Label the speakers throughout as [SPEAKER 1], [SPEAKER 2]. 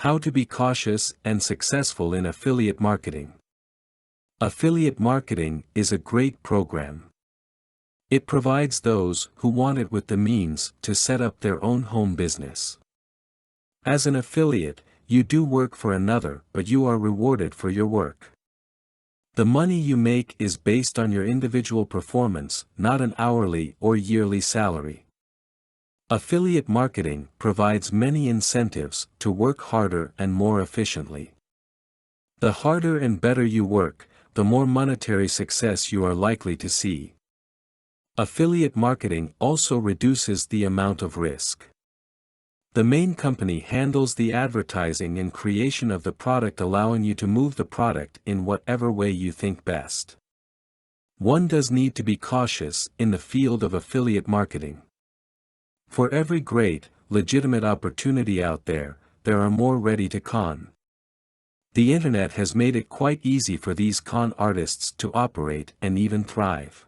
[SPEAKER 1] How to be cautious and successful in affiliate marketing. Affiliate marketing is a great program. It provides those who want it with the means to set up their own home business. As an affiliate, you do work for another, but you are rewarded for your work. The money you make is based on your individual performance, not an hourly or yearly salary. Affiliate marketing provides many incentives to work harder and more efficiently. The harder and better you work, the more monetary success you are likely to see. Affiliate marketing also reduces the amount of risk. The main company handles the advertising and creation of the product, allowing you to move the product in whatever way you think best. One does need to be cautious in the field of affiliate marketing. For every great, legitimate opportunity out there, there are more ready to con. The internet has made it quite easy for these con artists to operate and even thrive.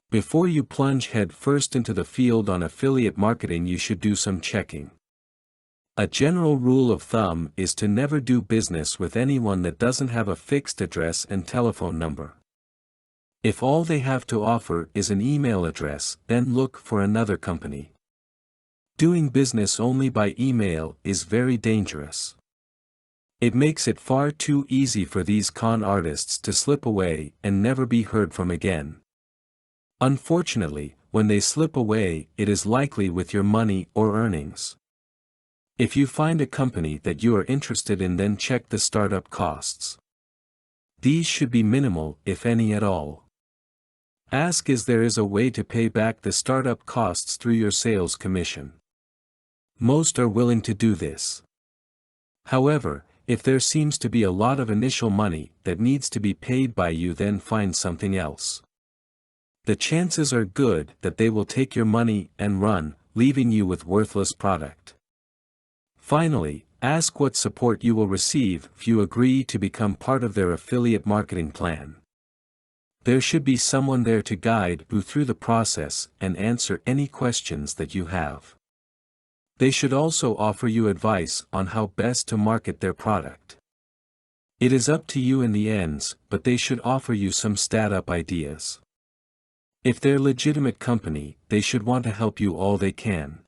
[SPEAKER 1] Before you plunge head first into the field on affiliate marketing, you should do some checking. A general rule of thumb is to never do business with anyone that doesn't have a fixed address and telephone number. If all they have to offer is an email address, then look for another company. Doing business only by email is very dangerous. It makes it far too easy for these con artists to slip away and never be heard from again. Unfortunately, when they slip away, it is likely with your money or earnings. If you find a company that you are interested in, then check the startup costs. These should be minimal, if any at all. Ask if there is a way to pay back the startup costs through your sales commission. Most are willing to do this. However, if there seems to be a lot of initial money that needs to be paid by you, then find something else. The chances are good that they will take your money and run, leaving you with worthless product. Finally, ask what support you will receive if you agree to become part of their affiliate marketing plan. There should be someone there to guide you through the process and answer any questions that you have. They should also offer you advice on how best to market their product. It is up to you in the end, but they should offer you some startup ideas. If they're a legitimate company, they should want to help you all they can.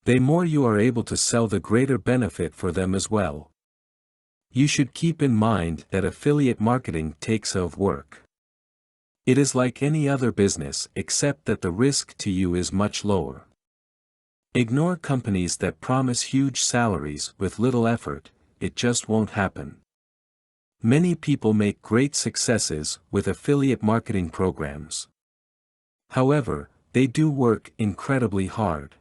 [SPEAKER 1] The more you are able to sell, the greater benefit for them as well. You should keep in mind that affiliate marketing takes of work. It is like any other business, except that the risk to you is much lower. Ignore companies that promise huge salaries with little effort, it just won't happen. Many people make great successes with affiliate marketing programs. However, they do work incredibly hard.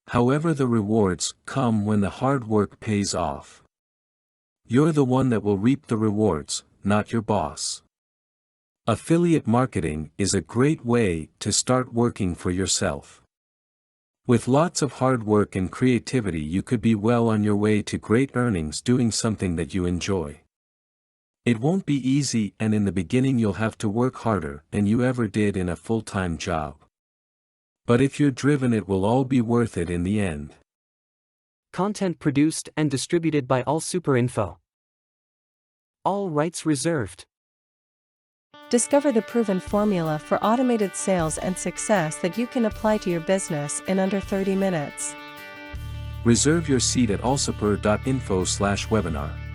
[SPEAKER 1] However, the rewards come when the hard work pays off. You're the one that will reap the rewards, not your boss. Affiliate marketing is a great way to start working for yourself. With lots of hard work and creativity, you could be well on your way to great earnings doing something that you enjoy. It won't be easy, and in the beginning you'll have to work harder than you ever did in a full-time job. But if you're driven, it will all be worth it in the end.
[SPEAKER 2] Content produced and distributed by AllSuperInfo. All rights reserved.
[SPEAKER 3] Discover the proven formula for automated sales and success that you can apply to your business in under 30 minutes.
[SPEAKER 1] Reserve your seat at allsuper.info/webinar.